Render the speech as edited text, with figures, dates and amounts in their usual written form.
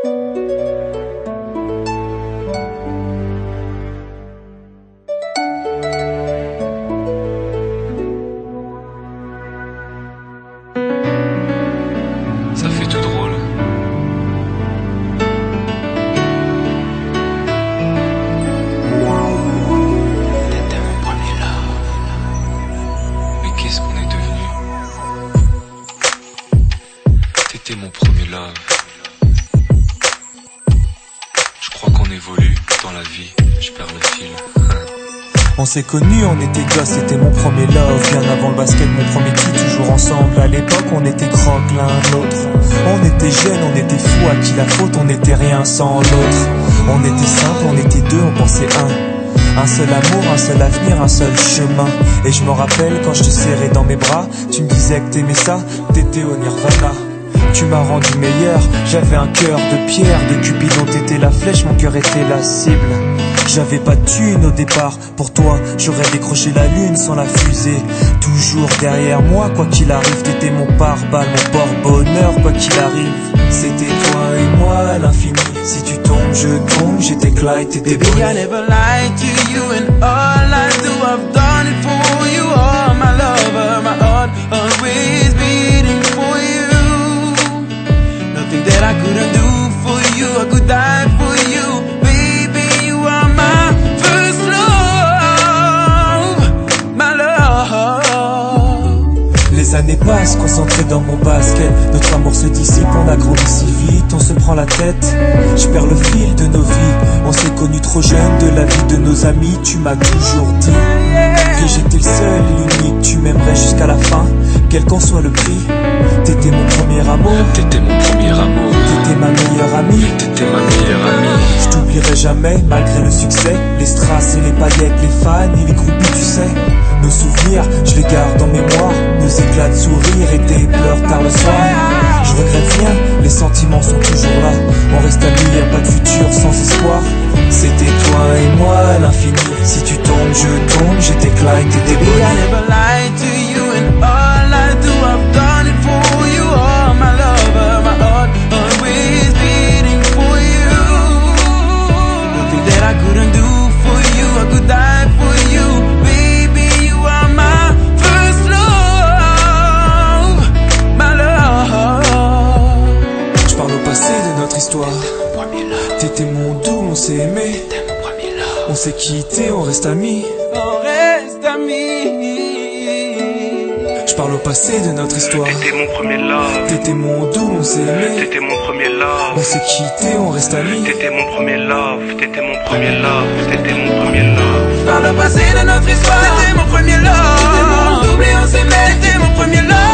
Ça fait tout drôle. T'étais mon premier love. Mais qu'est-ce qu'on est devenu? T'étais mon premier love. Je crois qu'on évolue dans la vie. Je perds le fil. On s'est connus, on était gosses, c'était mon premier love. Bien avant le basket, mon premier titre, toujours ensemble. À l'époque, on était croque l'un l'autre. On était jeunes, on était fous, à qui la faute, on n'était rien sans l'autre. On était simple, on était deux, on pensait un seul amour, un seul avenir, un seul chemin. Et je me rappelle quand je te serrais dans mes bras, tu me disais que t'aimais ça, t'étais au nirvana. Tu m'as rendu meilleur, j'avais un cœur de pierre, de Cupidon t'étais la flèche, mon cœur était la cible. J'avais pas de thune au départ, pour toi j'aurais décroché la lune sans la fusée. Toujours derrière moi, quoi qu'il arrive, t'étais mon pare-balles, mon porte-bonheur, quoi qu'il arrive. C'était toi et moi à l'infini, si tu tombes je tombe, j'étais Clyde, t'étais Baby, I never lied to you, and all I do, I've done it for you. Oh, my lover, my heart always beating for you. Nothing that I couldn't do for you, I could die for you. Baby, you are my first love, my love. Les années passent, concentrées dans mon basket. Notre amour se dissipe, on a grandi si vite, on se prend la tête. Je perds le fil de nos vies. On s'est connus trop jeunes, de la vie de nos amis. Tu m'as toujours dit que j'étais le seul et l'unique. Tu m'aimerais jusqu'à la fin, quel qu'en soit le prix. T'étais mon premier amour. T'étais mon premier amour. T'étais ma meilleure amie. T'étais ma meilleure amie. Je t'oublierai jamais, malgré le succès. Les strass et les paillettes, les fans et les groupies, tu sais. Nos souvenirs, je les garde en mémoire. Nos éclats de sourire et tes pleurs tard le soir. Je regrette rien, les sentiments sont toujours là. On reste amis, y'a pas de futur sans espoir. C'était toi et moi à l'infini. Si tu tombes, je tombe, j'étais Clyde, t'étais Baby, Bonnie. I never lied to you, and all I do, I've done it for you. Oh, my lover, my heart always beating for you. Nothing that I couldn't do for you, I could die for you. Baby, you are my first love, my love. Je parle au passé de notre histoire. T'étais mon doux, on s'est aimé. On s'est quitté, on reste amis. On reste amis. Je parle au passé de notre histoire. T'étais mon premier love. T'étais mon doux, on s'est aimé. T'étais mon premier love. On s'est quitté, on reste amis. T'étais mon premier love. T'étais mon premier love. T'étais mon premier love. Par le passé de notre histoire, t'étais mon premier love. T'étais mon double et on s'aimait, t'étais mon premier love.